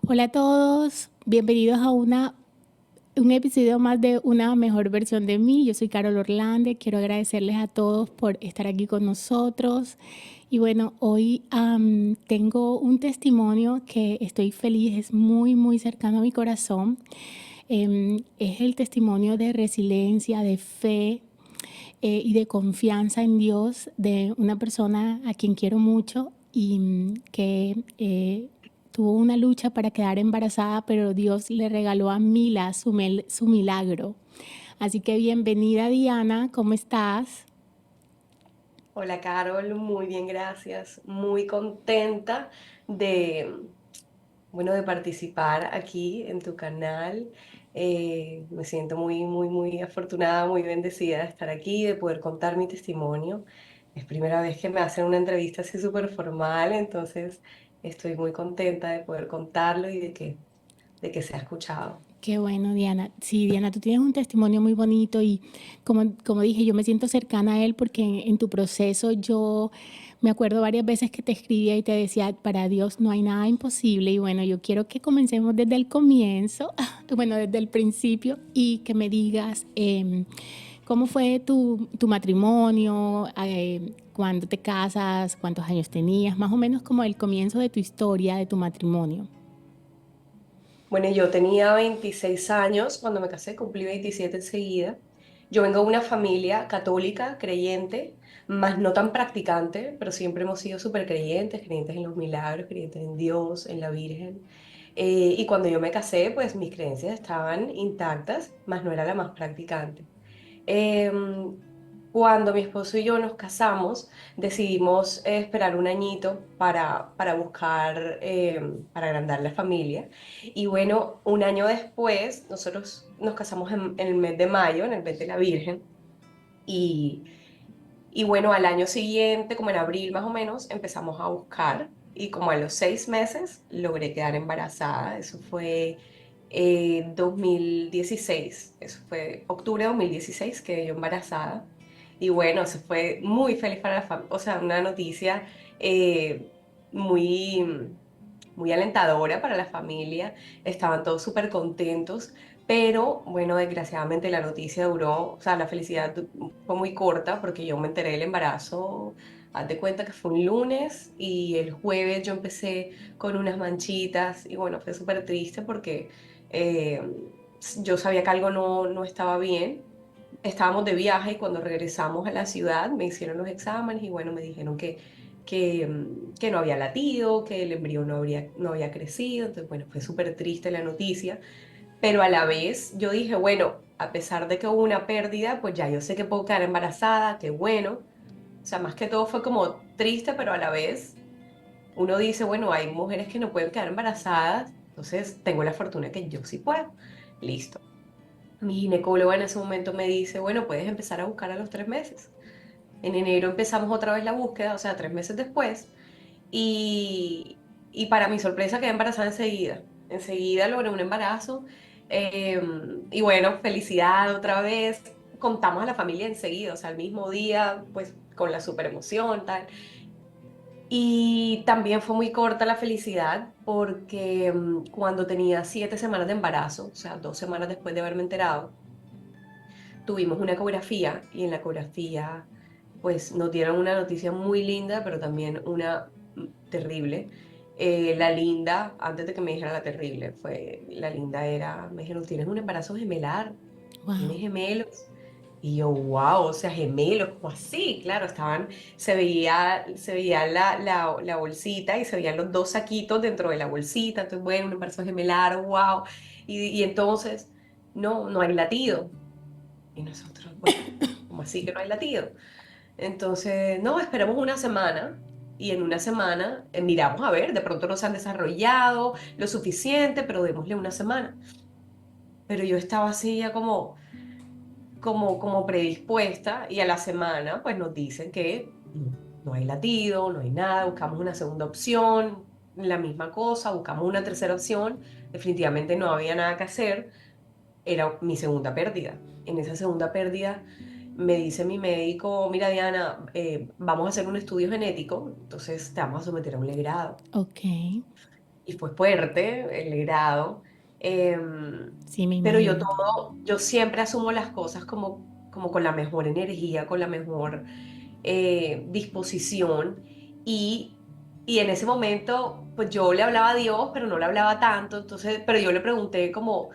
Hola a todos, bienvenidos a un episodio más de una mejor versión de mí. Yo soy Carol Orlande, quiero agradecerles a todos por estar aquí con nosotros. Y bueno, hoy tengo un testimonio que estoy feliz, es muy cercano a mi corazón. Es el testimonio de resiliencia, de fe y de confianza en Dios de una persona a quien quiero mucho y que tuvo una lucha para quedar embarazada, pero Dios le regaló a Mila su milagro. Así que bienvenida Diana, ¿cómo estás? Hola Carol, muy bien, gracias. Muy contenta de, de participar aquí en tu canal. Me siento muy afortunada, muy bendecida de estar aquí, de poder contar mi testimonio. Es primera vez que me hacen una entrevista así súper formal, entonces estoy muy contenta de poder contarlo y de que sea escuchado. Qué bueno, Diana. Sí, Diana, tú tienes un testimonio muy bonito y como dije, yo me siento cercana a él porque en tu proceso yo me acuerdo varias veces que te escribía y te decía, para Dios no hay nada imposible. Y bueno, yo quiero que comencemos desde el comienzo, bueno, desde el principio y que me digas cómo fue tu matrimonio, cuándo te casas, cuántos años tenías, más o menos como el comienzo de tu historia, de tu matrimonio. Bueno, yo tenía 26 años cuando me casé, cumplí 27 enseguida. Yo vengo de una familia católica, creyente, más no tan practicante, pero siempre hemos sido súper creyentes, creyentes en los milagros, creyentes en Dios, en la Virgen. Y cuando yo me casé, pues mis creencias estaban intactas, más no era la más practicante. Em, Cuando mi esposo y yo nos casamos, decidimos esperar un añito para buscar, para agrandar la familia. Y bueno, un año después, nosotros nos casamos en el mes de mayo, en el mes de la Virgen. Y, y bueno, al año siguiente, como en abril más o menos, empezamos a buscar. Y como a los 6 meses logré quedar embarazada. Eso fue 2016. Eso fue octubre de 2016 quedé yo embarazada. Y bueno, eso fue muy feliz para la familia. O sea, una noticia eh, muy, muy alentadora para la familia. Estaban todos súper contentos. Pero bueno, desgraciadamente la noticia duró, o sea, la felicidad fue muy corta porque yo me enteré del embarazo, haz de cuenta que fue un lunes y el jueves yo empecé con unas manchitas y bueno, fue súper triste porque eh, yo sabía que algo no estaba bien. Estábamos de viaje y cuando regresamos a la ciudad me hicieron los exámenes y bueno, me dijeron que no había latido, que el embrión no había crecido, entonces bueno, fue súper triste la noticia, pero a la vez yo dije, bueno, a pesar de que hubo una pérdida, pues ya yo sé que puedo quedar embarazada, qué bueno. O sea, más que todo fue como triste, pero a la vez uno dice, bueno, hay mujeres que no pueden quedar embarazadas, entonces tengo la fortuna que yo sí puedo. Listo. Mi ginecóloga en ese momento me dice, bueno, puedes empezar a buscar a los 3 meses. En enero empezamos otra vez la búsqueda, o sea, 3 meses después, y para mi sorpresa quedé embarazada enseguida. Enseguida logré un embarazo. Y bueno, felicidad otra vez. Contamos a la familia enseguida, o sea, el mismo día, pues con la super emoción, tal. Y también fue muy corta la felicidad porque cuando tenía 7 semanas de embarazo, o sea, 2 semanas después de haberme enterado, tuvimos una ecografía y en la ecografía pues nos dieron una noticia muy linda, pero también una terrible. La linda, antes de que me dijeran la terrible, la linda era, me dijeron, tienes un embarazo gemelar, Wow. tienes gemelos. Y yo, wow, o sea, gemelos, como así, claro, se veía la bolsita y se veían los dos saquitos dentro de la bolsita, entonces, bueno, un embarazo gemelar, wow. Y entonces, no hay latido. Y nosotros, bueno, como así que no hay latido? Entonces, no, esperamos una semana y en una semana miramos a ver, de pronto no se han desarrollado lo suficiente, pero démosle una semana. Pero yo estaba así ya como predispuesta y a la semana pues nos dicen que no hay latido, no hay nada, buscamos una segunda opción, la misma cosa, buscamos una tercera opción, definitivamente no había nada que hacer, era mi segunda pérdida. En esa segunda pérdida me dice mi médico, mira Diana, vamos a hacer un estudio genético, entonces te vamos a someter a un legrado. Ok. y fue fuerte el grado. em, Sí, me pero imagino. yo siempre asumo las cosas como con la mejor energía, con la mejor disposición y, y en ese momento pues yo le hablaba a Dios, pero no le hablaba tanto, entonces, pero yo le pregunté como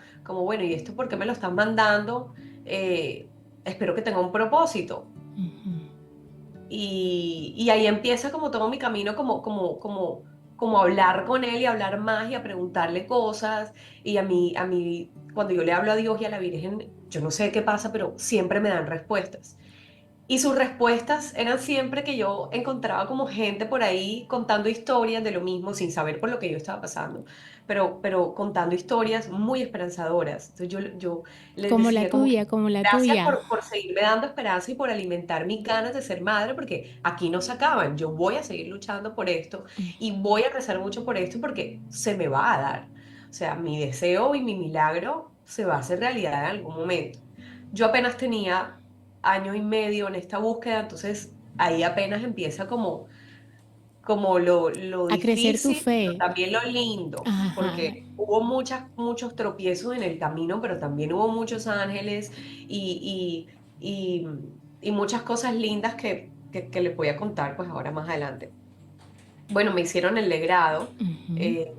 bueno, ¿y esto por qué me lo están mandando? Espero que tenga un propósito. Ujú. Y ahí empieza como todo mi camino, como hablar con él y hablar más y a preguntarle cosas. Y a mí, cuando yo le hablo a Dios y a la Virgen, yo no sé qué pasa, pero siempre me dan respuestas. Y sus respuestas eran siempre que yo encontraba como gente por ahí contando historias de lo mismo, sin saber por lo que yo estaba pasando, pero contando historias muy esperanzadoras. Entonces yo les decía como que Como la gracias tuya. por seguirme dando esperanza y por alimentar mis ganas de ser madre, porque aquí no se acaban. Yo voy a seguir luchando por esto y voy a rezar mucho por esto porque se me va a dar. O sea, mi deseo y mi milagro se va a hacer realidad en algún momento. Yo apenas tenía año y medio en esta búsqueda, entonces ahí apenas empieza como lo A crecer tu difícil, pero fe. también lo lindo, Ajá. porque hubo muchos tropiezos en el camino, pero también hubo muchos ángeles y, y, y muchas cosas lindas que les voy a contar pues ahora más adelante. Bueno, me hicieron el legrado. Ujú. eh,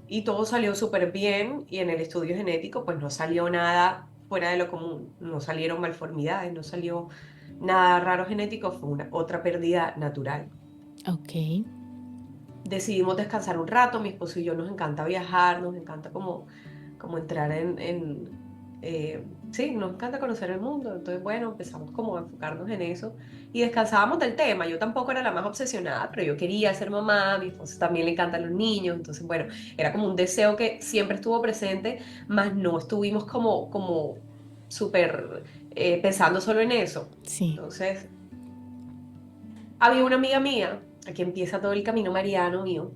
y todo salió súper bien y en el estudio genético pues no salió nada fuera de lo común, no salieron malformidades, no salió nada raro genético, fue otra pérdida natural. Ok. Decidimos descansar un rato, mi esposo y yo nos encanta viajar, nos encanta como entrar sí, nos encanta conocer el mundo, entonces bueno, empezamos como a enfocarnos en eso y descansábamos del tema, yo tampoco era la más obsesionada, pero yo quería ser mamá, a mi esposo también le encantan los niños, entonces bueno, era como un deseo que siempre estuvo presente, más no estuvimos como súper pensando solo en eso. Sí. Entonces, había una amiga mía, aquí empieza todo el camino mariano mío,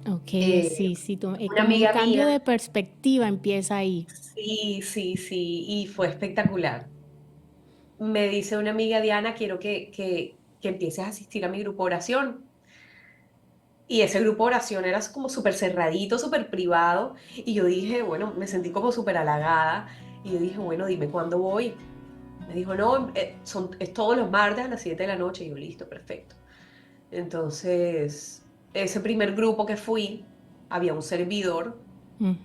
Ok, eh, sí, sí. una Como un amiga cambio de mía, perspectiva empieza ahí. sí, sí, sí, y fue espectacular. Me dice una amiga, Diana, quiero que empieces a asistir a mi grupo de oración. Y ese grupo de oración era como súper cerradito, súper privado. Y yo dije, bueno, me sentí como súper halagada. Y yo dije, bueno, dime cuándo voy. Me dijo, no, es todos los martes a las 7 de la noche. Y yo, listo, perfecto. Entonces, ese primer grupo que fui, había un Mm.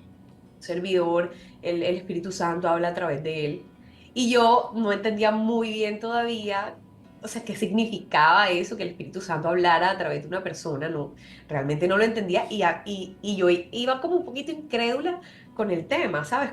servidor, el Espíritu Santo habla a través de él. Y yo no entendía muy bien todavía, o sea, qué significaba eso, que el Espíritu Santo hablara a través de una persona, no, realmente no lo entendía y yo iba como un poquito incrédula con el tema, ¿sabes?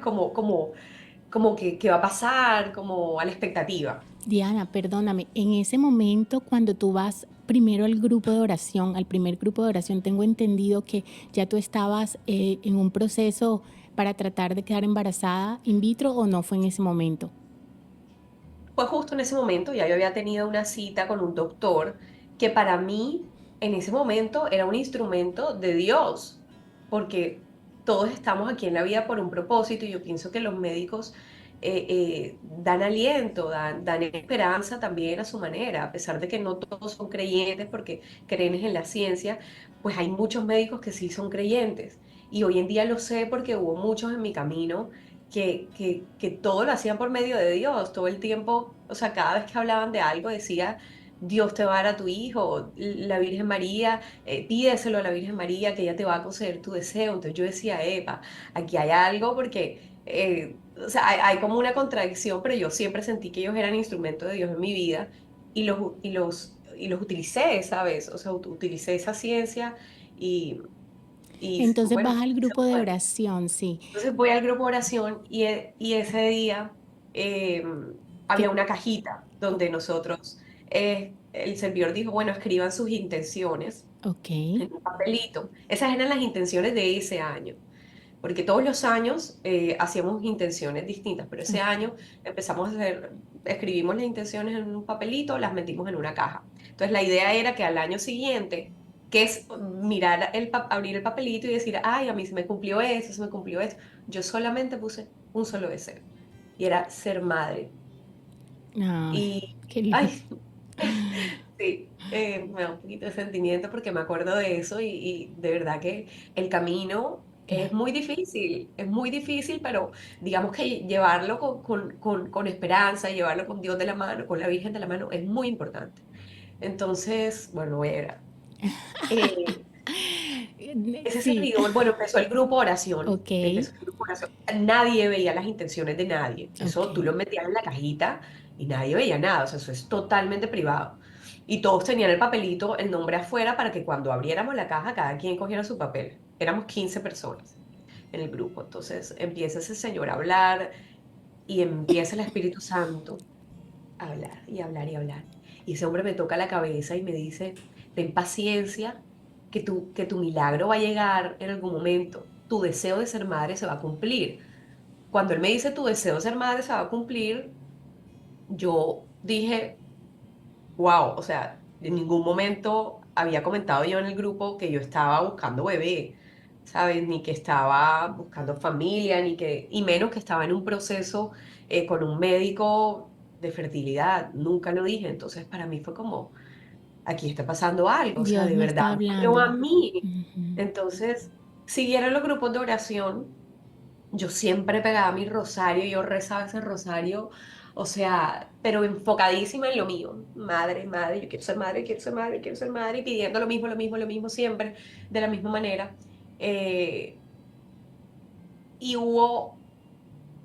Como que, ¿qué va a pasar? Como a la expectativa. Diana, perdóname, en ese momento cuando tú vas primero al grupo de oración, al primer grupo de oración, tengo entendido que ya tú estabas en un proceso para tratar de quedar embarazada in vitro o no fue en ese momento. Fue justo en ese momento, ya yo había tenido una cita con un doctor que para mí en ese momento era un instrumento de Dios, porque todos estamos aquí en la vida por un propósito y yo pienso que los médicos dan aliento, dan esperanza también a su manera, a pesar de que no todos son creyentes porque creen en la ciencia, pues hay muchos médicos que sí son creyentes. Y hoy en día lo sé porque hubo muchos en mi camino que todo lo hacían por medio de Dios, todo el tiempo, o sea, cada vez que hablaban de algo decía, Dios te va a dar a tu hijo, la Virgen María, pídeselo a la Virgen María que ella te va a conceder tu deseo. Entonces yo decía, epa, aquí hay algo porque, o sea, hay como una contradicción, pero yo siempre sentí que ellos eran instrumentos de Dios en mi vida y los utilicé, ¿sabes? O sea, utilicé esa ciencia y, y Entonces bueno, vas al se grupo de fue. oración, sí. Entonces voy al grupo de oración y ese día eh, Que, había una cajita donde nosotros, el servidor dijo, bueno, escriban sus intenciones ok. en un papelito. Esas eran las intenciones de ese año, porque todos los años hacíamos intenciones distintas, pero ese año empezamos a hacer, escribimos las intenciones en un papelito, las metimos en una caja. Entonces la idea era que al año siguiente, que es mirar abrir el papelito y decir, ay, a mí se me cumplió eso, se me cumplió eso. Yo solamente puse un solo deseo y era ser madre. Ay, Y, qué lindo. ay, sí. Me da un poquito de sentimiento porque me acuerdo de eso y de verdad que el camino Claro. es muy difícil, pero digamos que llevarlo con esperanza, llevarlo con Dios de la mano, con la Virgen de la mano, es muy importante. Entonces, bueno, era. eh, ese Sí, servidor, bueno, empezó el grupo oración, ok, empezó el grupo oración. Nadie veía las intenciones de nadie. ok. Eso tú lo metías en la cajita y nadie veía nada. O sea, eso es totalmente privado. Y todos tenían el papelito, el nombre afuera, para que cuando abriéramos la caja, cada quien cogiera su papel. Éramos 15 personas en el grupo. Entonces empieza ese señor a hablar y empieza el Espíritu Santo a hablar y hablar y hablar. Y ese hombre me toca la cabeza y me dice, ten paciencia, que tu milagro va a llegar en algún momento. Tu deseo de ser madre se va a cumplir. Cuando él me dice, tu deseo de ser madre se va a cumplir, yo dije, wow, o sea, en ningún momento había comentado yo en el grupo que yo estaba buscando bebé, ¿sabes? Ni que estaba buscando familia, y menos que estaba en un proceso con un médico de fertilidad, nunca lo dije, entonces para mí fue como, aquí está pasando algo, o sea, Dios de me verdad, está me dio a hablando. mí. Ujú. Entonces, siguieron los grupos de oración, yo siempre pegaba mi rosario, yo rezaba ese rosario, o sea, pero enfocadísima en lo mío. Madre, madre, yo quiero ser madre, quiero ser madre, quiero ser madre, y pidiendo lo mismo, lo mismo, lo mismo siempre, de la misma manera. Eh, y hubo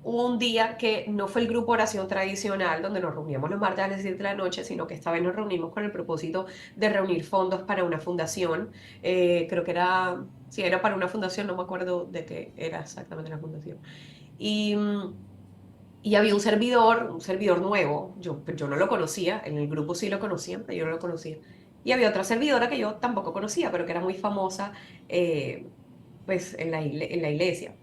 un día que no fue el grupo oración tradicional, donde nos reuníamos los martes a las 7 de la noche, sino que esta vez nos reunimos con el propósito de reunir fondos para una fundación. Creo que era, sí, era para una fundación, no me acuerdo de qué era exactamente la fundación. Y, y había un servidor nuevo, yo no lo conocía, en el grupo sí lo conocían, pero yo no lo conocía. Y había otra servidora que yo tampoco conocía, pero que era muy famosa eh, pues en la iglesia.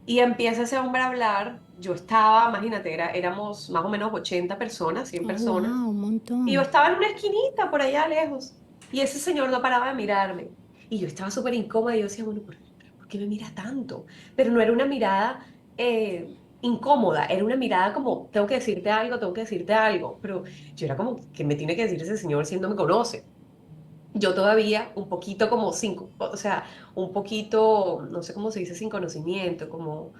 Y empieza ese hombre a hablar, yo estaba, imagínate, éramos más o menos 80 personas, 100 Oh, personas, wow, un y yo montón. estaba en una esquinita por allá lejos, y ese señor no paraba de mirarme. Y yo estaba súper incómoda y yo decía, bueno, ¿por qué me mira tanto? Pero no era una mirada incómoda, era una mirada como, tengo que decirte algo, tengo que decirte algo. Pero yo era como, ¿qué me tiene que decir ese señor si él no me conoce? Yo todavía un poquito como sin, o sea, un poquito, no sé cómo se dice, sin conocimiento, como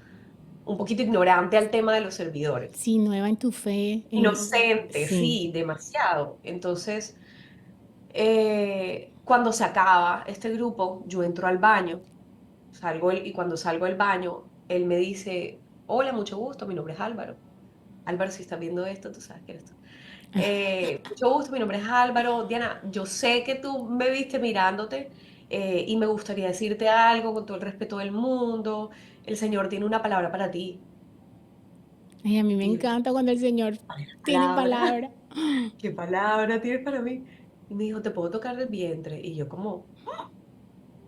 un poquito ignorante al tema de los servidores. Sí, nueva en tu fe. Inocente, Sí. sí, demasiado. Entonces, cuando se acaba este grupo, yo entro al baño, y cuando salgo del baño, él me dice, hola, mucho gusto, mi nombre es Álvaro. Álvaro, si estás viendo esto, tú sabes que eres tú. Mucho gusto, mi nombre es Álvaro. Diana, yo sé que tú me viste mirándote y me gustaría decirte algo con todo el respeto del mundo. El Señor tiene una palabra para ti. Ay, a mí me Y yo, encanta cuando el Señor ¿cuál es la tiene palabra? palabra. ¿Qué palabra tienes para mí? Y me dijo, ¿te puedo tocar el vientre? Y yo como,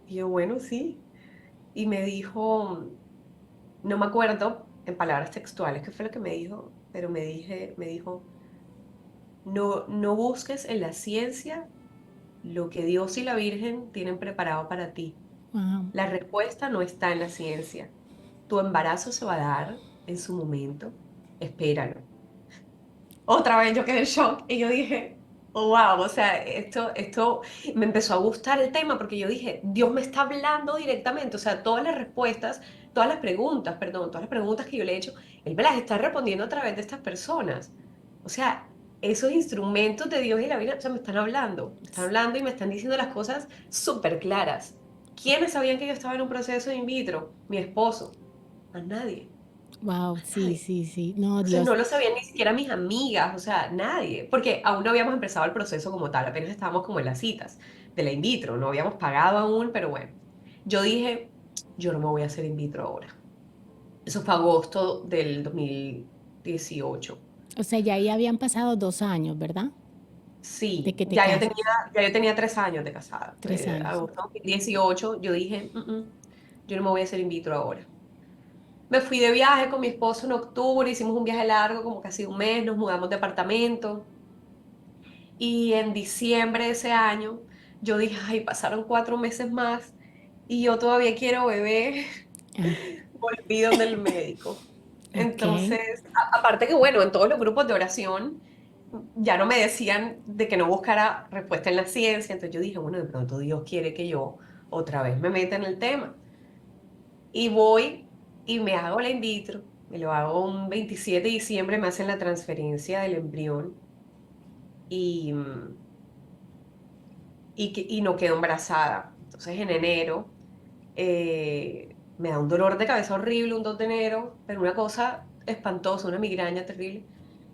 y yo, bueno, sí. Y me dijo, no me acuerdo en palabras textuales qué fue lo que me dijo, pero me dijo, no, no busques en la ciencia lo que Dios y la Virgen tienen preparado para ti. Wow. La respuesta no está en la ciencia. Tu embarazo se va a dar en su momento. Espéralo. Otra vez yo quedé en shock y yo dije, oh, wow, o sea, esto me empezó a gustar el tema porque yo dije, Dios me está hablando directamente, o sea, todas las respuestas, todas las preguntas, perdón, todas las preguntas que yo le he hecho, Él me las está respondiendo a través de estas personas. O sea, esos instrumentos de Dios y la vida, o sea, me están hablando y me están diciendo las cosas súper claras. ¿Quiénes sabían que yo estaba en un proceso de in vitro? Mi esposo. A nadie. Wow, sí, Nadie. sí, sí. No, Entonces Dios. no lo sabían ni siquiera mis amigas, o sea, nadie, porque aún no habíamos empezado el proceso como tal, apenas estábamos como en las citas de la in vitro, no habíamos pagado aún, pero bueno, yo dije, yo no me voy a hacer in vitro ahora. Eso fue agosto del 2018. O sea, ya ahí habían pasado 2 años, ¿verdad? De Sí, que te casas. ya yo tenía 3 años de casada. 3 años. Agosto 2018, yo dije, yo no me voy a hacer in vitro ahora". Me fui de viaje con mi esposo en octubre, hicimos un viaje largo, como casi un mes, nos mudamos de apartamento. Y en diciembre de ese año, yo dije, ay, pasaron 4 meses más y yo todavía quiero bebé. Ah, Volví donde el médico. ok. Entonces, aparte que bueno, en todos los grupos de oración, ya no me decían de que no buscara respuesta en la ciencia, entonces yo dije, bueno, de pronto Dios quiere que yo otra vez me meta en el tema. Y voy y me hago la in vitro, me lo hago un 27 de diciembre, me hacen la transferencia del embrión y, y no quedo embarazada. Entonces en enero me da un dolor de cabeza horrible, un 2 de enero, pero una cosa espantosa, una migraña terrible.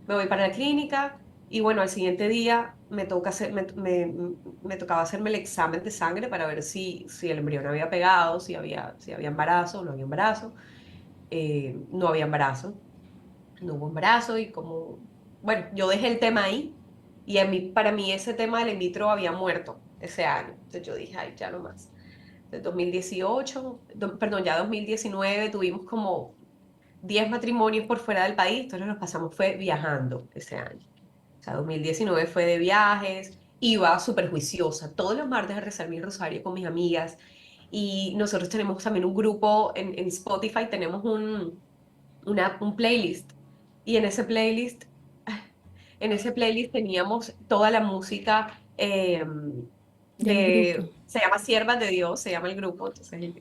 Me voy para la clínica y bueno, al siguiente día me toca hacer, me tocaba hacerme el examen de sangre para ver si el embrión había pegado, si había embarazo o no había embarazo. No había embarazo, no hubo embarazo y como, bueno, yo dejé el tema ahí y para mí ese tema del in vitro había muerto ese año. Entonces yo dije, ay, ya no más. Entonces 2018, perdón, ya 2019 tuvimos como 10 matrimonios por fuera del país, entonces nos pasamos fue viajando ese año. O sea, 2019 fue de viajes, iba súper juiciosa, todos los martes a rezar mi rosario con mis amigas y nosotros tenemos también un grupo en Spotify, tenemos un playlist y en ese playlist teníamos toda la música del grupo. se llama Siervas de Dios, se llama el grupo, entonces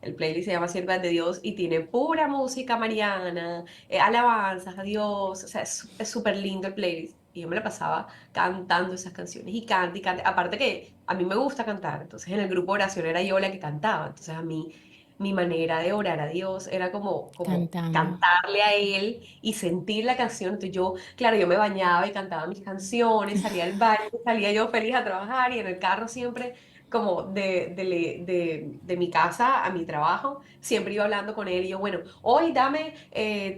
el playlist se llama Siervas de Dios y tiene pura música mariana, alabanzas a Dios, o sea, es súper lindo el playlist. Y yo me la pasaba cantando esas canciones y cante y cante. Aparte que a mí me gusta cantar, entonces en el grupo de oración era yo la que cantaba, entonces a mí mi manera de orar a Dios era como Cantando. cantarle a Él y sentir la canción. Entonces yo, claro, yo me bañaba y cantaba mis canciones, salía al baño, salía yo feliz a trabajar y en el carro siempre, como de mi casa a mi trabajo, siempre iba hablando con Él y yo, bueno, hoy dame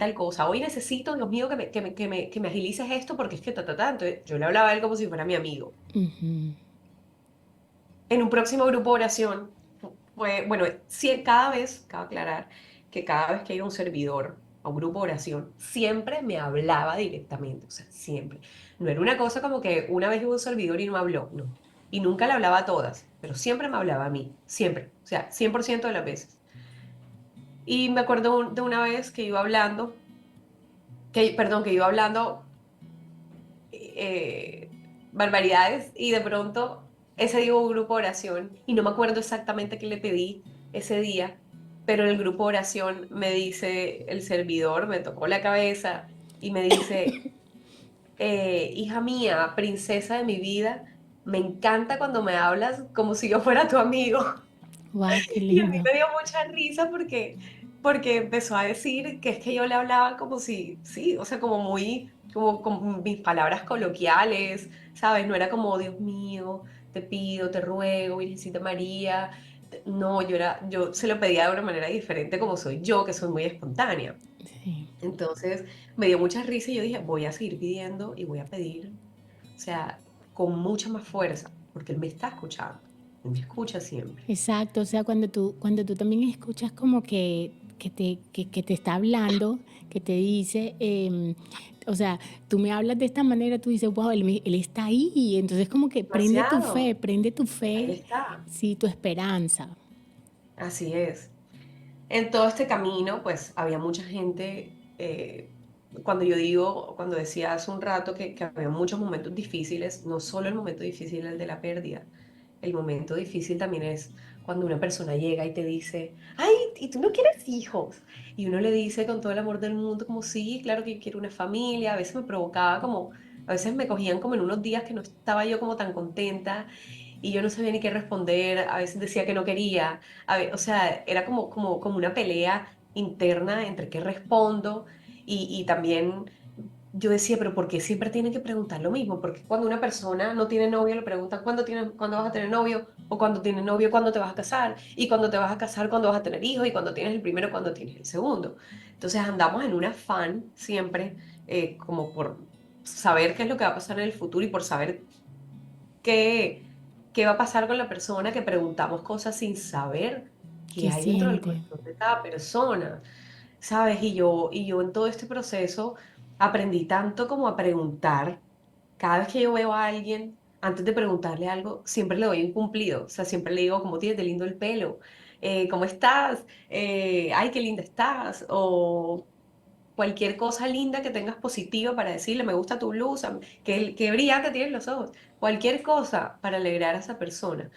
tal cosa, hoy necesito, Dios mío, que me agilices esto porque es que ta, ta, ta. Entonces yo le hablaba a Él como si fuera mi amigo. Ujú. En un próximo grupo de oración, bueno, sí, cada vez, cabe aclarar que cada vez que iba un servidor a un grupo de oración, siempre me hablaba directamente, o sea, siempre. No era una cosa como que una vez hubo un servidor y no habló, no. Y nunca le hablaba a todas, pero siempre me hablaba a mí, siempre, o sea, 100% de las veces. Y me acuerdo de una vez que iba hablando, perdón, que iba hablando barbaridades y de pronto ese día hubo un grupo de oración y no me acuerdo exactamente qué le pedí ese día, pero en el grupo de oración me dice el servidor, me tocó la cabeza y me dice, hija mía, princesa de mi vida, me encanta cuando me hablas como si yo fuera tu amigo. Wow, qué Y a mí lindo. me dio mucha risa porque empezó a decir que es que yo le hablaba como si, sí, o sea, como muy, como con mis palabras coloquiales, ¿sabes? No era como, Dios mío, te pido, te ruego, Virgencita María. No, yo se lo pedía de una manera diferente como soy yo, que soy muy espontánea. Sí. Entonces me dio mucha risa y yo dije, voy a seguir pidiendo y voy a pedir, o sea, con mucha más fuerza, porque él me está escuchando, él me escucha siempre. Exacto, o sea, cuando tú también escuchas como que te está hablando, que te dice, o sea, tú me hablas de esta manera, tú dices, wow, él está ahí, y entonces como que Demasiado. prende tu Ahí fe, está. sí, tu esperanza. Así es. En todo este camino, pues había mucha gente, cuando decía hace un rato que había muchos momentos difíciles, no solo el momento difícil el de la pérdida, el momento difícil también es cuando una persona llega y te dice, ay, ¿y tú no quieres hijos? Y uno le dice con todo el amor del mundo, como sí, claro que quiero una familia, a veces me provocaba como, a veces me cogían como en unos días que no estaba yo como tan contenta y yo no sabía ni qué responder, a veces decía que no quería, o sea, era como una pelea interna entre qué respondo y también yo decía, pero ¿por qué siempre tienen que preguntar lo mismo? Porque cuando una persona no tiene novio le preguntan cuándo vas a tener novio, o cuando tienes novio, cuándo te vas a casar, y cuando te vas a casar, cuándo vas a tener hijos, y cuando tienes el primero, cuándo tienes el segundo. Entonces andamos en un afán siempre como por saber qué es lo que va a pasar en el futuro y por saber qué va a pasar con la persona que preguntamos cosas sin saber qué ¿Qué hay dentro del siente? corazón de cada persona, ¿sabes? Y yo en todo este proceso aprendí tanto como a preguntar. Cada vez que yo veo a alguien, antes de preguntarle algo, siempre le doy un cumplido. O sea, siempre le digo, ¿cómo tienes de lindo el pelo? ¿Cómo estás? Ay, qué linda estás. cualquier cosa linda que tengas positiva para decirle, me gusta tu luz, que brillante tienes los ojos, cualquier cosa para alegrar a esa persona,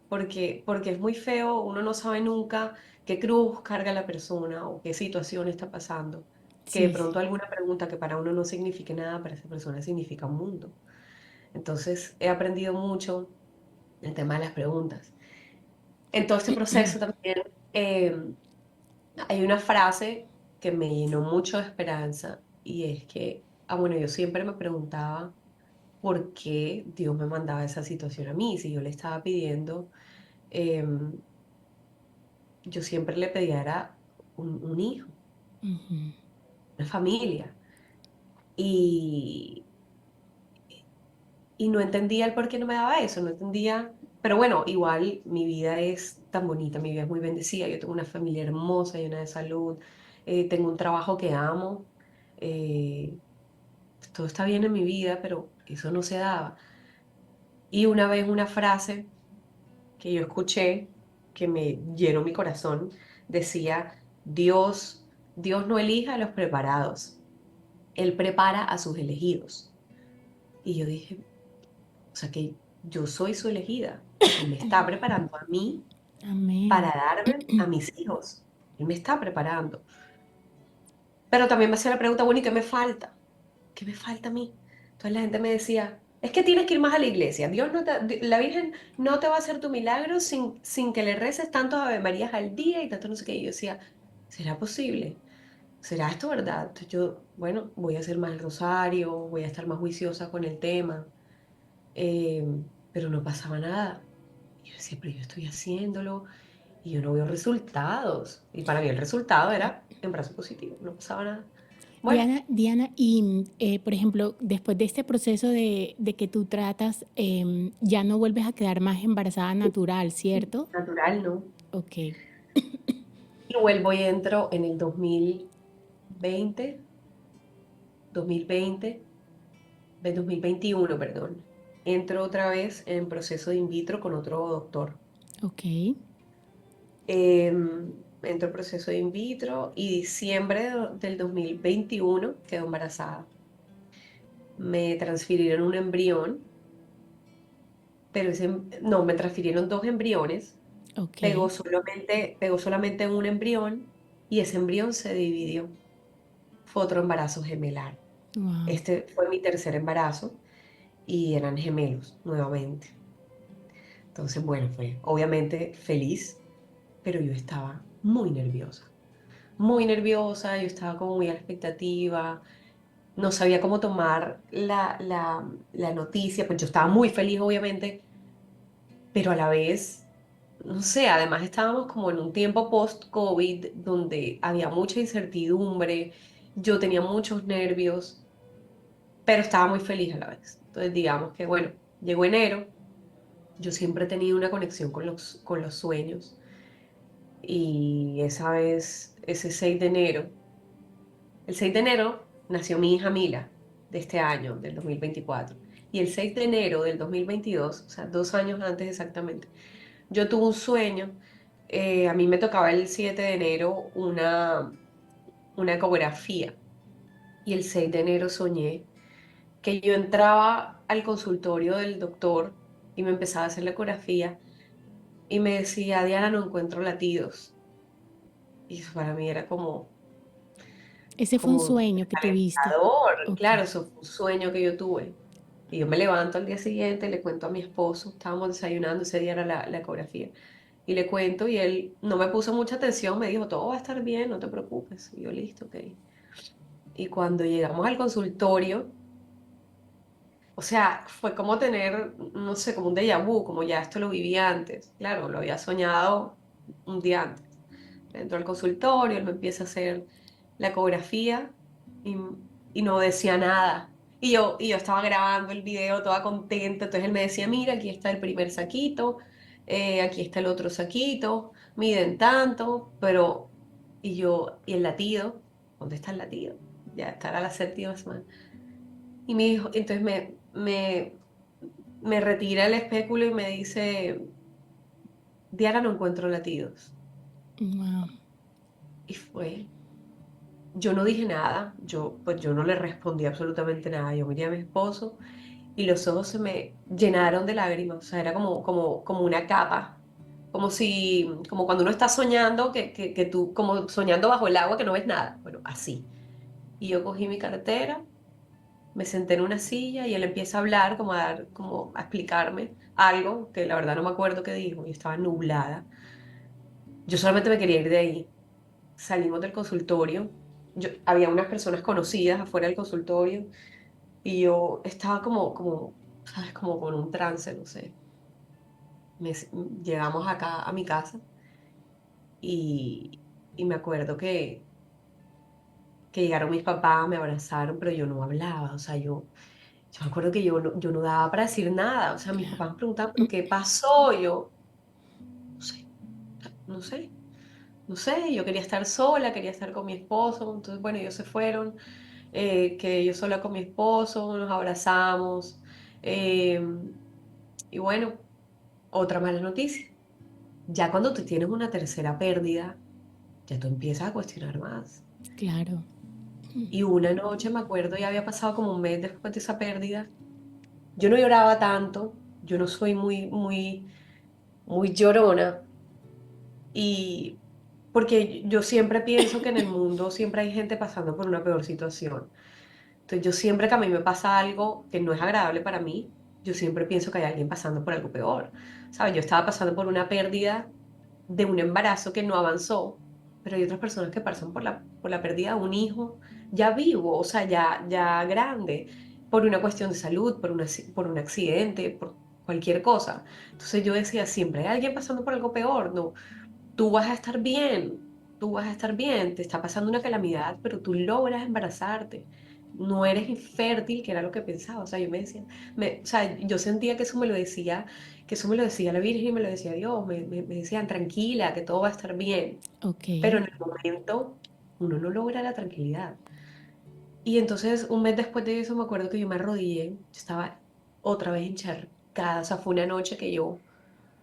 porque es muy feo, uno no sabe nunca qué cruz carga la persona o qué situación está pasando, que de Sí, pronto sí. alguna pregunta que para uno no signifique nada, para esa persona significa un mundo. Entonces he aprendido mucho el tema de las preguntas. En todo este proceso también hay una frase que me llenó mucho de esperanza y es que, bueno, yo siempre me preguntaba por qué Dios me mandaba esa situación a mí, si yo le estaba pidiendo, em, yo siempre le pedía era un hijo, Ujú. una familia y, y no entendía el por qué no me daba eso, no entendía, pero bueno, igual mi vida es tan bonita, mi vida es muy bendecida, yo tengo una familia hermosa, llena de salud, tengo un trabajo que amo. eh, Todo está bien en mi vida, pero eso no se daba. Y una vez una frase que yo escuché que me llenó mi corazón decía, Dios no elige a los preparados, Él prepara a sus elegidos. Y yo dije, o sea que yo soy su elegida. Él me está preparando a mí para Amén. darme a mis hijos. Él me está preparando. Pero también me hacía la pregunta, bueno, ¿y qué me falta? ¿Qué me falta a mí? Entonces la gente me decía, es que tienes que ir más a la iglesia. La Virgen no te va a hacer tu milagro sin que le reces tantos Ave Marías al día y tanto no sé qué. Y yo decía, ¿será posible? ¿Será esto verdad? Entonces yo, bueno, voy a hacer más el rosario, voy a estar más juiciosa con el tema. Eh, pero no pasaba nada. Y yo decía, pero yo estoy haciéndolo y yo no veo resultados. Y para mí el resultado era embarazo positivo, no pasaba nada. Bueno. Diana, y por ejemplo, después de este proceso de que tú tratas, ya no vuelves a quedar más embarazada natural, ¿cierto? Natural, ¿no? Ok, Y vuelvo y entro en el 2020, 2021, perdón. Entro otra vez en proceso de in vitro con otro doctor. ok, Entro en proceso de in vitro y del 2021 quedo embarazada. Me transfirieron un embrión, pero no, me transfirieron dos embriones. ok. Pegó solamente un embrión y ese embrión se dividió. Fue otro embarazo gemelar. Wow. Este fue mi tercer embarazo y eran gemelos nuevamente. Entonces, bueno, fue obviamente feliz, pero yo estaba muy nerviosa, yo estaba como muy a la expectativa, no sabía cómo tomar la noticia, pues yo estaba muy feliz, obviamente, pero a la vez, no sé, además estábamos como en un tiempo post-COVID donde había mucha incertidumbre, yo tenía muchos nervios, pero estaba muy feliz a la vez. Entonces, digamos que, bueno, llegó enero. Yo siempre he tenido una conexión con los sueños y esa vez, ese 6 de enero, el 6 de enero nació mi hija Mila de este año, del 2024. Y el 6 de enero del 2022, o sea, 2 años antes exactamente, yo tuve un sueño. A mí me tocaba el 7 de enero una ecografía y el 6 de enero soñé que yo entraba al consultorio del doctor y me empezaba a hacer la ecografía y me decía, Diana, no encuentro latidos. Y eso para mí era como, Ese fue un como sueño que tuviste. alentador. Ok. Claro, eso fue un sueño que yo tuve. Y yo me levanto al día siguiente, le cuento a mi esposo, estábamos desayunando, ese día era la ecografía, y le cuento y él no me puso mucha atención, me dijo, todo va a estar bien, no te preocupes. Y yo, listo, ok. Y cuando llegamos al consultorio, o sea, fue como tener, no sé, como un déjà vu, como ya esto lo viví antes. Claro, lo había soñado un día antes. Entro al consultorio, él me empieza a hacer la ecografía y, y no decía nada. Y yo estaba grabando el video toda contenta, entonces él me decía, mira, aquí está el primer saquito, aquí está el otro saquito, miden tanto, pero, y el latido, ¿dónde está el latido? Ya estará la séptima semana. Y me dijo, entonces me retira el espéculo y me dice, Diana, no encuentro latidos. Wow. Y fue. yo no dije nada, pues yo no le respondí absolutamente nada. Yo miré a mi esposo y los ojos se me llenaron de lágrimas, o sea, era como una capa, como si, como cuando uno está soñando, que tú, como soñando bajo el agua que no ves nada, bueno, así. Y yo cogí mi cartera, me senté en una silla y él empieza a hablar, como a dar, como a explicarme algo que la verdad no me acuerdo qué dijo, y estaba nublada. Yo solamente me quería ir de ahí. Salimos del consultorio, había unas personas conocidas afuera del consultorio y yo estaba ¿sabes? Como con un trance, no sé. Llegamos acá a mi casa y, y me acuerdo que llegaron mis papás, me abrazaron, pero yo no hablaba, o sea, yo me acuerdo que yo no daba para decir nada, o sea, mis Claro. papás me preguntaban, ¿pero qué pasó? Yo, no sé, no sé, no sé, yo quería estar sola, quería estar con mi esposo, entonces, bueno, ellos se fueron, que yo sola con mi esposo, nos abrazamos, eh, y bueno, otra mala noticia. Ya cuando tú tienes una tercera pérdida, ya tú empiezas a cuestionar más. Claro. Y una noche me acuerdo, ya había pasado como un mes después de esa pérdida. Yo no lloraba tanto, yo no soy muy llorona. Y porque yo siempre pienso que en el mundo siempre hay gente pasando por una peor situación. Entonces yo siempre que a mí me pasa algo que no es agradable para mí, yo siempre pienso que hay alguien pasando por algo peor. ¿Sabes? Yo estaba pasando por una pérdida de un embarazo que no avanzó, pero hay otras personas que pasan por la pérdida de un hijo ya vivo, o sea, ya grande, por una cuestión de salud, por un accidente, por cualquier cosa. Entonces yo decía, siempre hay alguien pasando por algo peor, no, tú vas a estar bien, tú vas a estar bien, te está pasando una calamidad, pero tú logras embarazarte. No eres infértil, que era lo que pensaba. O sea, yo me decía, o sea, yo sentía que eso me lo decía, que eso me lo decía la Virgen y me lo decía Dios. Me decían, tranquila, que todo va a estar bien. Ok. Pero en el momento uno no logra la tranquilidad. Y entonces, un mes después de eso, me acuerdo que yo me arrodillé, yo estaba otra vez encharcada. O sea, fue una noche que yo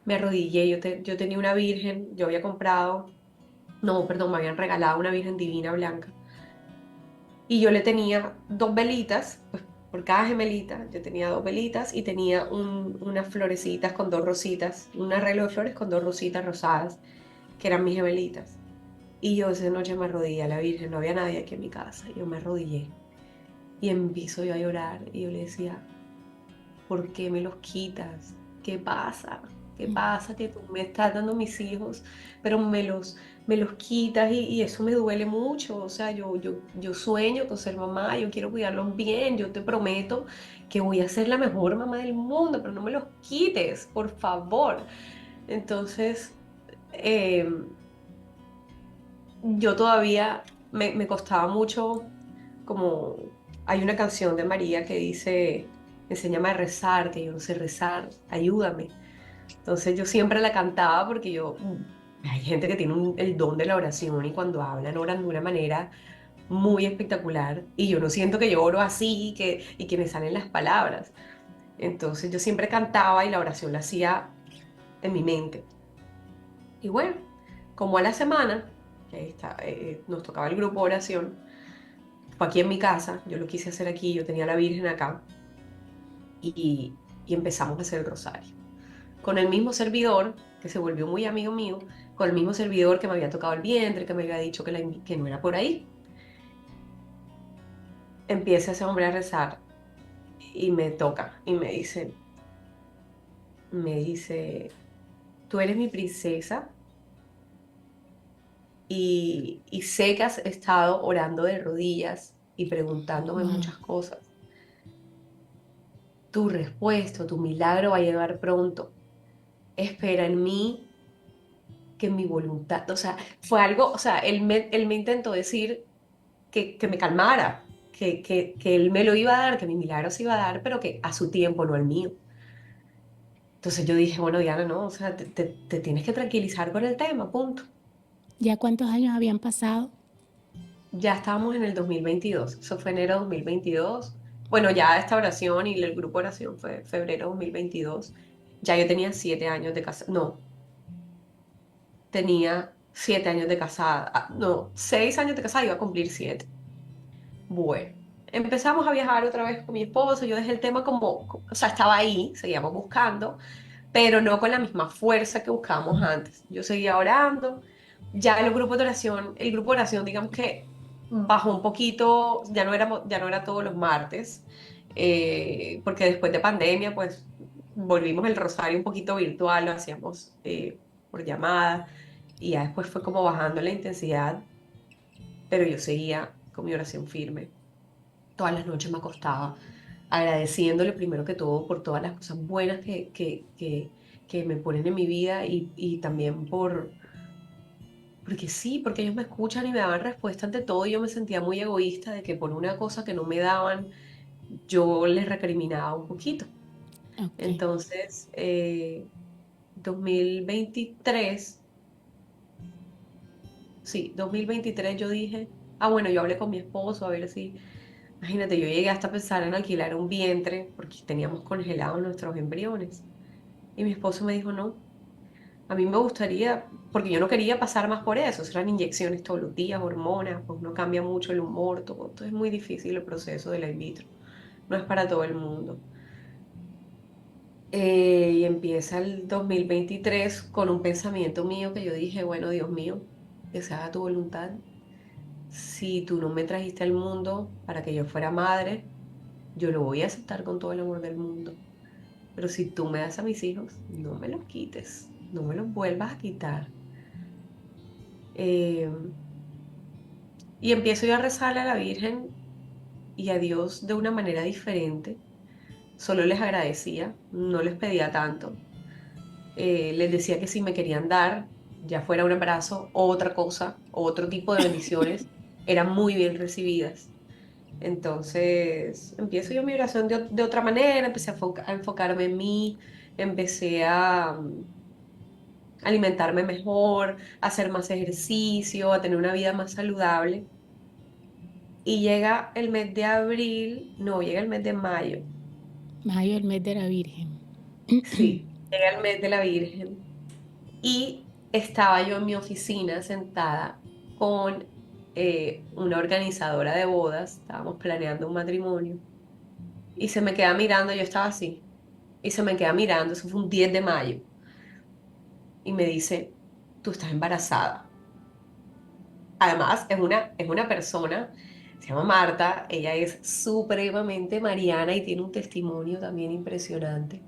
me arrodillé, yo tenía una virgen, yo había comprado, no, perdón, me habían regalado una virgen divina blanca. Y yo le tenía dos velitas, pues por cada gemelita, yo tenía dos velitas y tenía unas florecitas con dos rositas, un arreglo de flores con dos rositas rosadas, que eran mis gemelitas. Y yo esa noche me arrodillé a la Virgen, no había nadie aquí en mi casa, yo me arrodillé y empiezo yo a llorar y yo le decía, ¿por qué me los quitas? ¿Qué pasa? ¿Qué pasa que tú me estás dando mis hijos, pero me los quitas y eso me duele mucho? O sea, yo sueño con ser mamá, yo quiero cuidarlos bien, yo te prometo que voy a ser la mejor mamá del mundo, pero no me los quites, por favor. Entonces, yo todavía me costaba mucho, como hay una canción de María que dice, enséñame a rezar, que yo no sé rezar, ayúdame. Entonces yo siempre la cantaba porque hay gente que tiene el don de la oración y cuando hablan oran de una manera muy espectacular y yo no siento que yo oro así y que me salen las palabras. Entonces yo siempre cantaba y la oración la hacía en mi mente. Y bueno, como a la semana, que ahí está, nos tocaba el grupo de oración, fue aquí en mi casa, yo lo quise hacer aquí, yo tenía a la Virgen acá y empezamos a hacer el rosario. Con el mismo servidor, que se volvió muy amigo mío, con el mismo servidor que me había tocado el vientre, que me había dicho que no era por ahí. Empieza ese hombre a rezar y me toca y me dice, tú eres mi princesa y sé que has estado orando de rodillas y preguntándome Wow. muchas cosas. Tu respuesta, tu milagro va a llegar pronto. Espera en mí, que mi voluntad, o sea, fue algo, o sea, él me intentó decir que me calmara, que él me lo iba a dar, que mi milagro se iba a dar, pero que a su tiempo, no al mío. Entonces yo dije, bueno, Diana, no, o sea, te tienes que tranquilizar con el tema, punto. ¿Ya cuántos años habían pasado? Ya estábamos en el 2022, eso fue enero de 2022. Bueno, ya esta oración y el grupo de oración fue febrero de 2022. Ya yo tenía 7 años de casa, no, tenía 7 años de casada. No, 6 años de casada, iba a cumplir 7. Bueno, empezamos a viajar otra vez con mi esposo. Yo dejé el tema o sea, estaba ahí, seguíamos buscando, pero no con la misma fuerza que buscábamos antes. Yo seguía orando. Ya el grupo de oración, digamos que bajó un poquito, ya no era todos los martes, porque después de pandemia, pues volvimos el rosario un poquito virtual, lo hacíamos por llamada, y ya después fue como bajando la intensidad, pero yo seguía con mi oración firme. Todas las noches me acostaba agradeciéndole primero que todo por todas las cosas buenas que me ponen en mi vida y también porque sí, porque ellos me escuchan y me daban respuesta ante todo y yo me sentía muy egoísta de que por una cosa que no me daban, yo les recriminaba un poquito. Ok. Entonces, 2023, sí, 2023 yo dije, bueno, yo hablé con mi esposo a ver si, imagínate, yo llegué hasta pensar en alquilar un vientre porque teníamos congelados nuestros embriones. Y mi esposo me dijo, no, a mí me gustaría, porque yo no quería pasar más por eso, eran inyecciones todos los días, hormonas, pues no cambia mucho el humor, todo es muy difícil el proceso de la in vitro, no es para todo el mundo. Y empieza el 2023 con un pensamiento mío que yo dije, bueno, Dios mío, que se haga tu voluntad. Si tú no me trajiste al mundo para que yo fuera madre, yo lo voy a aceptar con todo el amor del mundo. Pero si tú me das a mis hijos, no me los quites, no me los vuelvas a quitar. Eh, y empiezo yo a rezarle a la Virgen y a Dios de una manera diferente. Solo les agradecía, no les pedía tanto. Les decía que si me querían dar, ya fuera un embarazo o otra cosa, o otro tipo de bendiciones, eran muy bien recibidas. Entonces, empiezo yo mi oración de otra manera, empecé a enfocarme en mí, empecé a alimentarme mejor, a hacer más ejercicio, a tener una vida más saludable. Y llega el mes de abril, no, llega el mes de mayo. Mayo, el mes de la Virgen. Sí, llega el mes de la Virgen. Y estaba yo en mi oficina sentada con una organizadora de bodas, estábamos planeando un matrimonio. Y se me queda mirando, yo estaba así, y se me queda mirando, eso fue un 10 de mayo. Y me dice, tú estás embarazada. Además, es una persona, se llama Marta, ella es supremamente mariana y tiene un testimonio también impresionante.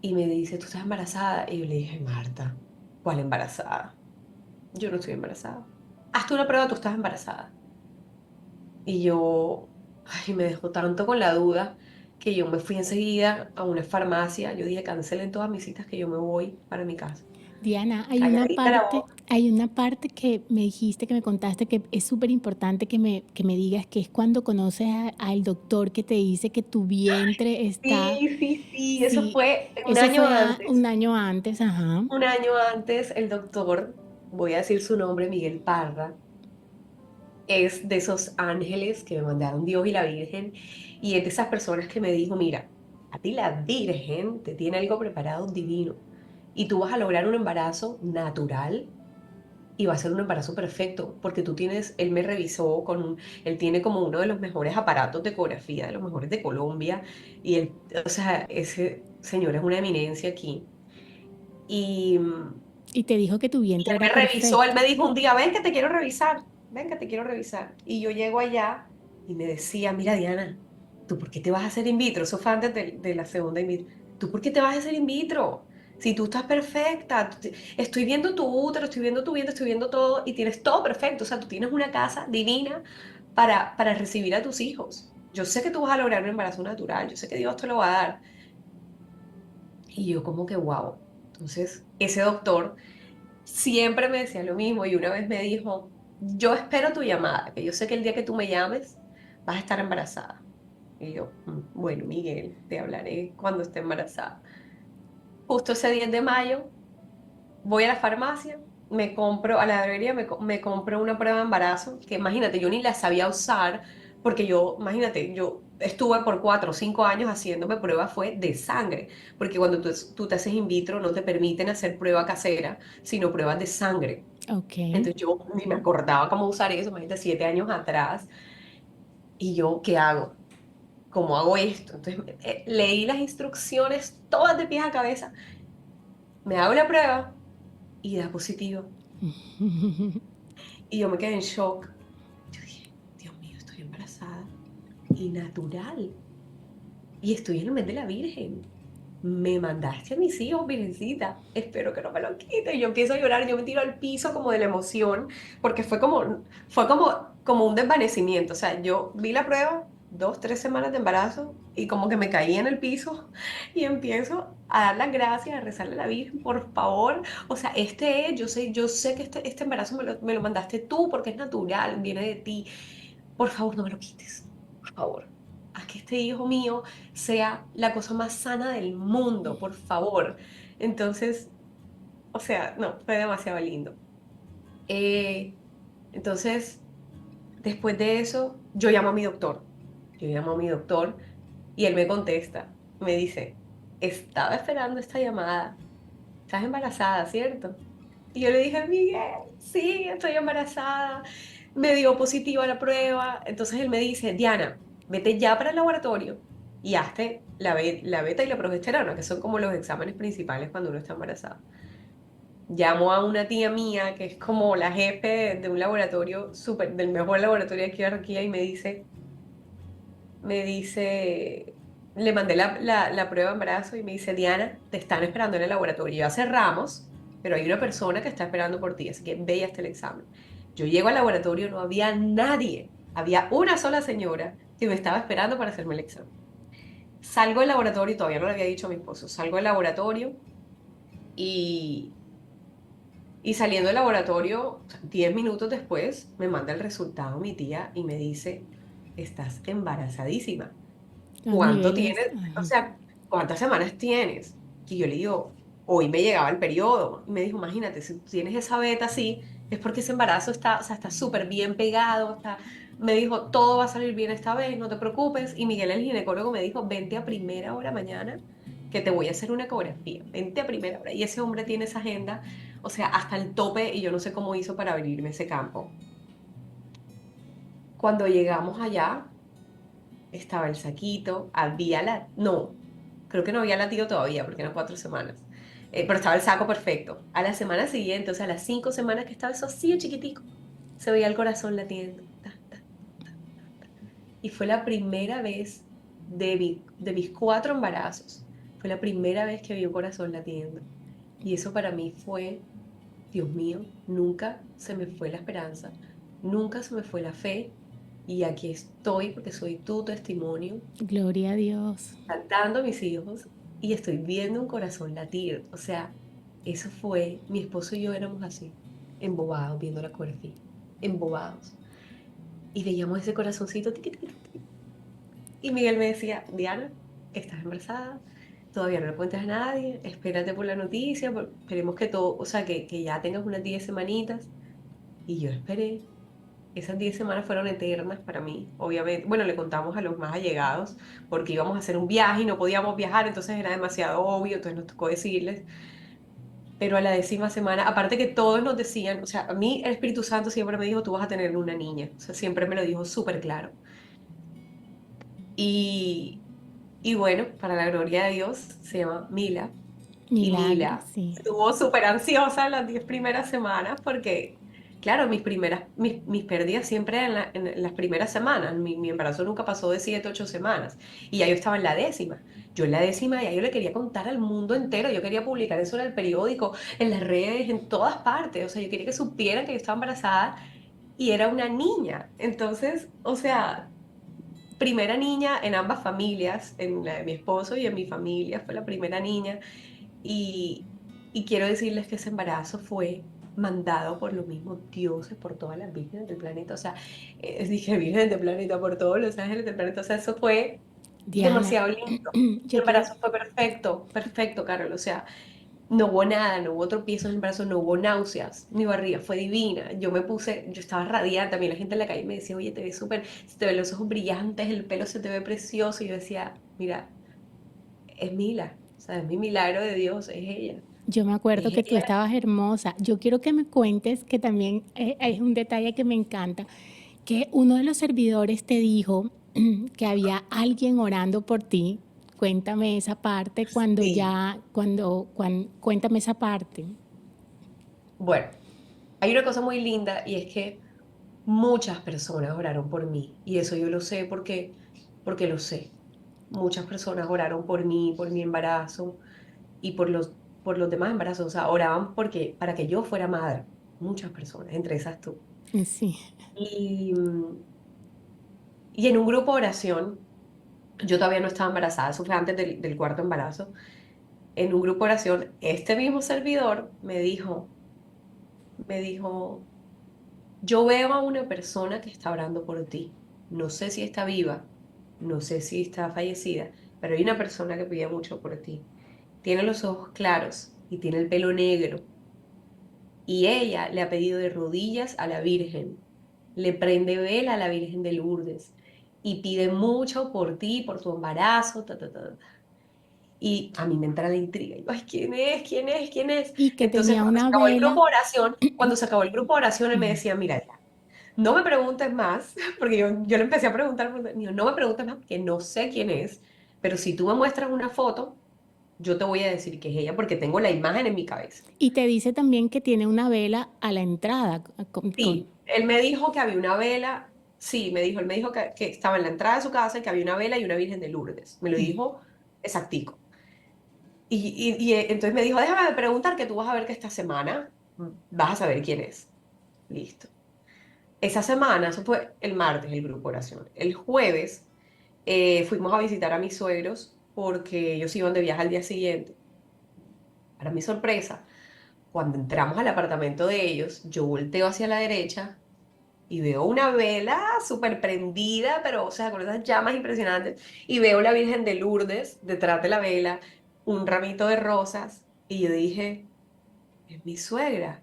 Y me dice, ¿tú estás embarazada? Y yo le dije, Marta, ¿cuál embarazada? Yo no estoy embarazada. Hazte una prueba, tú estás embarazada. Y yo, ay, me dejó tanto con la duda que yo me fui enseguida a una farmacia. Yo dije, cancelen todas mis citas que yo me voy para mi casa. Diana, Calladita la boca. hay una parte que me dijiste, que me contaste, que es súper importante que me digas, que es cuando conoces al doctor que te dice que tu vientre está, Sí, sí, sí, eso sí, fue un eso año fue un antes. año antes, ajá. Un año antes, el doctor, voy a decir su nombre, Miguel Parra, es de esos ángeles que me mandaron Dios y la Virgen, y es de esas personas que me dijo, mira, a ti la Virgen te tiene algo preparado divino, y tú vas a lograr un embarazo natural, y va a ser un embarazo perfecto, porque él me revisó él tiene como uno de los mejores aparatos de ecografía, de los mejores de Colombia, y él, o sea, ese señor es una eminencia aquí. Y Y te dijo que tu Y vientre él era me revisó, él perfecto. me dijo un día, ven que te quiero revisar, ven que te quiero revisar. Y yo llego allá y me decía, mira Diana, ¿tú por qué te vas a hacer in vitro? Eso fue antes de la segunda in vitro. ¿Tú por qué te vas a hacer in vitro? Si tú estás perfecta, estoy viendo tu útero, estoy viendo tu vientre, estoy viendo todo y tienes todo perfecto. O sea, tú tienes una casa divina para recibir a tus hijos. Yo sé que tú vas a lograr un embarazo natural, yo sé que Dios te lo va a dar. Y yo como que, wow. Entonces, ese doctor siempre me decía lo mismo y una vez me dijo, yo espero tu llamada, que yo sé que el día que tú me llames vas a estar embarazada. Y yo, Bueno, Miguel, te hablaré cuando esté embarazada. Justo ese 10 de mayo voy a la farmacia, a la droguería, me compro una prueba de embarazo, que imagínate, yo ni la sabía usar, porque yo, imagínate, yo estuve por 4 o 5 años haciéndome pruebas fue de sangre, porque cuando tú te haces in vitro no te permiten hacer prueba casera, sino pruebas de sangre. Ok. Entonces yo ni me acordaba cómo usar eso, imagínate, 7 años atrás, y yo, ¿qué hago? ¿Cómo hago esto? Entonces leí las instrucciones todas de pies a cabeza, me hago la prueba y da positivo. Y yo me quedé en shock. Yo dije, Dios mío, estoy embarazada y natural. Y estoy en el mes de la Virgen. Me mandaste a mis hijos, Virgencita. Espero que no me lo quite. Y yo empiezo a llorar, yo me tiro al piso como de la emoción, porque fue como un desvanecimiento. O sea, yo vi la prueba, 2, 3 semanas de embarazo, y como que me caí en el piso y empiezo a dar las gracias, a rezarle a la Virgen, por favor. O sea, yo sé que este embarazo me lo mandaste tú porque es natural, viene de ti. Por favor, no me lo quites. Por favor. Haz que este hijo mío sea la cosa más sana del mundo, por favor. Entonces, o sea, no, fue demasiado lindo. Eh, entonces, después de eso, yo llamo a mi doctor. Yo llamo a mi doctor y él me contesta. Me dice, estaba esperando esta llamada. Estás embarazada, ¿cierto? Y yo le dije, Miguel, sí, estoy embarazada. Me dio positiva la prueba. Entonces él me dice, Diana, vete ya para el laboratorio y hazte la beta y la progesterona, que son como los exámenes principales cuando uno está embarazada. Llamo a una tía mía, que es como la jefe de un laboratorio súper, del mejor laboratorio de aquí de Barranquilla, y me dice, le mandé la prueba de embarazo y me dice, Diana, te están esperando en el laboratorio. Ya cerramos, pero hay una persona que está esperando por ti, así que ve y hazte el examen. Yo llego al laboratorio, no había nadie, había una sola señora que me estaba esperando para hacerme el examen. Salgo del laboratorio, todavía no le había dicho a mi esposo, salgo del laboratorio y, y saliendo del laboratorio, o sea, 10 minutos después, me manda el resultado mi tía y me dice, estás embarazadísima. Los ¿Cuánto niveles. tienes? O sea, ¿cuántas semanas tienes? Y yo le digo, hoy me llegaba el periodo. Y me dijo, imagínate, si tú tienes esa beta así, es porque ese embarazo está, o sea, está súper bien pegado. Me dijo, todo va a salir bien esta vez, no te preocupes. Y Miguel, el ginecólogo, me dijo, vente a primera hora mañana, que te voy a hacer una ecografía. Vente a primera hora. Y ese hombre tiene esa agenda, o sea, hasta el tope, y yo no sé cómo hizo para abrirme ese campo. Cuando llegamos allá, estaba el saquito, no, creo que no había latido todavía porque eran 4 semanas. Pero estaba el saco perfecto. A la semana siguiente, o sea, a las 5 semanas que estaba eso así de chiquitico, se veía el corazón latiendo. Ta, ta. Y fue la primera vez de mis 4 embarazos, fue la primera vez que vi un corazón latiendo. Y eso para mí fue, Dios mío, nunca se me fue la esperanza, nunca se me fue la fe. Y aquí estoy porque soy tu testimonio Gloria a Dios. cantando a mis hijos y estoy viendo un corazón latir. O sea, eso fue, mi esposo y yo éramos así, embobados viendo la coreografía, embobados. Y veíamos ese corazoncito, tiqui, tiqui, tiqui. Y Miguel me decía, Diana, estás embarazada, todavía no le cuentes a nadie, espérate por la noticia, esperemos que todo, o sea, que ya tengas unas 10 semanitas. Y yo esperé. Esas 10 semanas fueron eternas para mí, obviamente. Bueno, le contamos a los más allegados porque íbamos a hacer un viaje y no podíamos viajar, entonces era demasiado obvio, entonces nos tocó decirles. Pero a la 10.ª semana, aparte que todos nos decían, o sea, a mí el Espíritu Santo siempre me dijo, tú vas a tener una niña, o sea, siempre me lo dijo súper claro. Y, y bueno, para la gloria de Dios, se llama Mila. Y Milagro, Mila sí. estuvo súper ansiosa las 10 primeras semanas porque, claro, mis pérdidas siempre en las primeras semanas. Mi embarazo nunca pasó de 7, 8 semanas. Y ya yo estaba en la 10.ª. Yo en la 10.ª ya yo le quería contar al mundo entero. Yo quería publicar eso en el periódico, en las redes, en todas partes. O sea, yo quería que supieran que yo estaba embarazada y era una niña. Entonces, o sea, primera niña en ambas familias, en la de mi esposo y en mi familia, fue la primera niña. Y, y quiero decirles que ese embarazo fue mandado por los mismos dioses, por todas las vírgenes del planeta. O sea, dije vírgenes del planeta, por todos los ángeles del planeta. O sea, eso fue Diana, demasiado lindo. Mi yo quiero, embarazo fue perfecto, perfecto, Carol. O sea, No hubo nada, no hubo tropiezos en el embarazo, no hubo náuseas, mi barriga fue divina, yo estaba radiante, a mí la gente en la calle me decía, oye, te ves súper, se te ven los ojos brillantes, el pelo se te ve precioso, y yo decía, mira, es Mila, o sea, es mi milagro de Dios, es ella, Yo me acuerdo es que tú ella. estabas hermosa. Yo quiero que me cuentes que también es un detalle que me encanta, que uno de los servidores te dijo que había alguien orando por ti. Cuéntame esa parte Sí. cuéntame esa parte. Bueno, hay una cosa muy linda y es que muchas personas oraron por mí y eso yo lo sé porque lo sé. Muchas personas oraron por mí, por mi embarazo y por los demás embarazos. O sea, oraban para que yo fuera madre. Muchas personas, entre esas tú. Sí. Y, y en un grupo de oración, yo todavía no estaba embarazada, eso fue antes del cuarto embarazo. En un grupo de oración, este mismo servidor me dijo, yo veo a una persona que está orando por ti. No sé si está viva, no sé si está fallecida, pero hay una persona que pide mucho por ti. Tiene los ojos claros y tiene el pelo negro. Y ella le ha pedido de rodillas a la Virgen. Le prende vela a la Virgen de Lourdes. Y pide mucho por ti, por tu embarazo, ta, ta, ta, ta. Y a mí me entra la intriga. Y yo, ay, ¿quién es? ¿Quién es? ¿Quién es? Y que Entonces, tenía una vela. cuando se acabó el grupo de oración, él me decía, mira, ya, no me preguntes más, porque yo le empecé a preguntar, digo, no me preguntes más, porque no sé quién es, pero si tú me muestras una foto, yo te voy a decir que es ella, porque tengo la imagen en mi cabeza. Y te dice también que tiene una vela a la entrada. Sí, él me dijo que había una vela, sí, él me dijo que estaba en la entrada de su casa y que había una vela y una Virgen de Lourdes. Me lo dijo exactico. Entonces me dijo, déjame preguntar que tú vas a ver que esta semana vas a saber quién es. Listo. Esa semana, eso fue el martes, el grupo de oración. El jueves fuimos a visitar a mis suegros porque ellos iban de viaje al día siguiente. Para mi sorpresa, cuando entramos al apartamento de ellos, yo volteo hacia la derecha y veo una vela súper prendida, pero, o sea, con esas llamas impresionantes, y veo la Virgen de Lourdes detrás de la vela, un ramito de rosas, y yo dije, es mi suegra.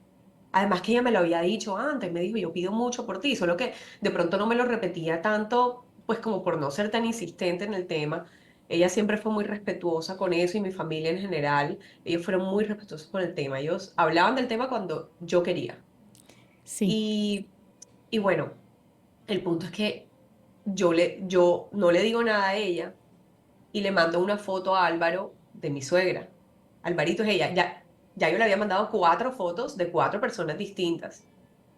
Además que ella me lo había dicho antes, me dijo, yo pido mucho por ti, solo que de pronto no me lo repetía tanto, pues como por no ser tan insistente en el tema. Ella siempre fue muy respetuosa con eso y mi familia en general, ellos fueron muy respetuosos con el tema. Ellos hablaban del tema cuando yo quería. Sí. Y, y bueno. El punto es que yo no le digo nada a ella y le mando una foto a Álvaro de mi suegra. Alvarito es ella. Ya yo le había mandado 4 fotos de 4 personas distintas.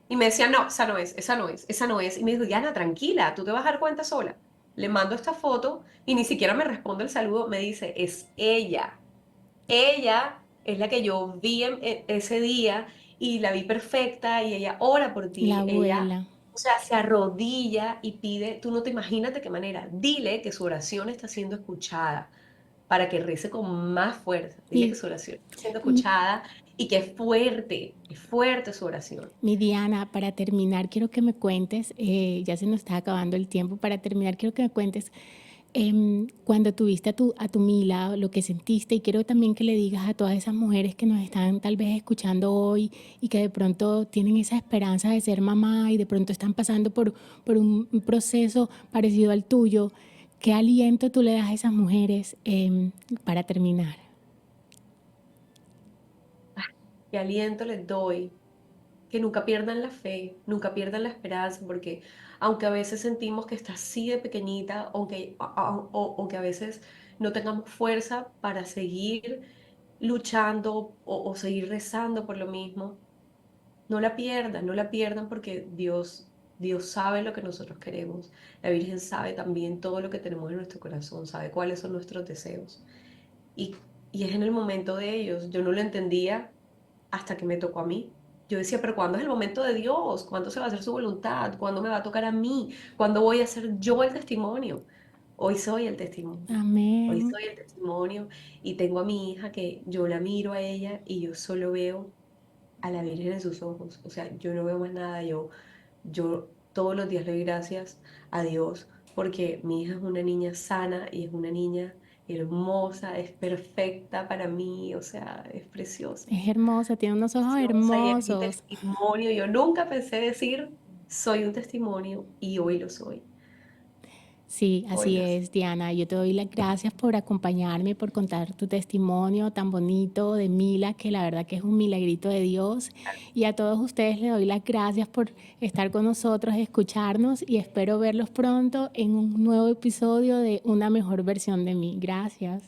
Y me decía, no, esa no es, esa no es, esa no es. Y me dijo, Diana, tranquila, tú te vas a dar cuenta sola. Le mando esta foto y ni siquiera me responde el saludo. Me dice, es ella. Ella es la que yo vi ese día y la vi perfecta y ella ora por La ti. Ella, abuela. o sea, se arrodilla y pide, tú no te imaginas de qué manera. Dile que su oración está siendo escuchada para que rece con más fuerza. Dile que Mi, su oración está siendo escuchada y que es fuerte su oración. mi Diana, para terminar, quiero que me cuentes, ya se nos está acabando el tiempo, para terminar, quiero que me cuentes cuando tuviste a tu Mila, lo que sentiste, y quiero también que le digas a todas esas mujeres que nos están tal vez escuchando hoy y que de pronto tienen esa esperanza de ser mamá y de pronto están pasando por un proceso parecido al tuyo, ¿qué aliento tú le das a esas mujeres para terminar? Qué aliento les doy, que nunca pierdan la fe, nunca pierdan la esperanza, porque aunque a veces sentimos que está así de pequeñita, o que a veces no tengamos fuerza para seguir luchando o seguir rezando por lo mismo, no la pierdan, no la pierdan porque Dios sabe lo que nosotros queremos. La Virgen sabe también todo lo que tenemos en nuestro corazón, sabe cuáles son nuestros deseos. Y, y es en el momento de ellos. Yo no lo entendía hasta que me tocó a mí. Yo decía, pero ¿cuándo es el momento de Dios? ¿Cuándo se va a hacer su voluntad? ¿Cuándo me va a tocar a mí? ¿Cuándo voy a ser yo el testimonio? Hoy soy el testimonio. Hoy Amén. soy el testimonio y tengo a mi hija que yo la miro a ella y yo solo veo a la Virgen en sus ojos. O sea, yo no veo más nada. Yo todos los días le doy gracias a Dios porque mi hija es una niña sana y es una niña hermosa, es perfecta para mí, o sea, es preciosa. Es hermosa, tiene unos ojos Preciosa y es mi hermosos. testimonio. Yo nunca pensé decir, soy un testimonio y hoy lo soy. Sí, Hoy así lo soy. es, Diana. Yo te doy las gracias por acompañarme, por contar tu testimonio tan bonito de Mila, que la verdad que es un milagrito de Dios. Y a todos ustedes les doy las gracias por estar con nosotros, escucharnos y espero verlos pronto en un nuevo episodio de Una mejor versión de mí. Gracias.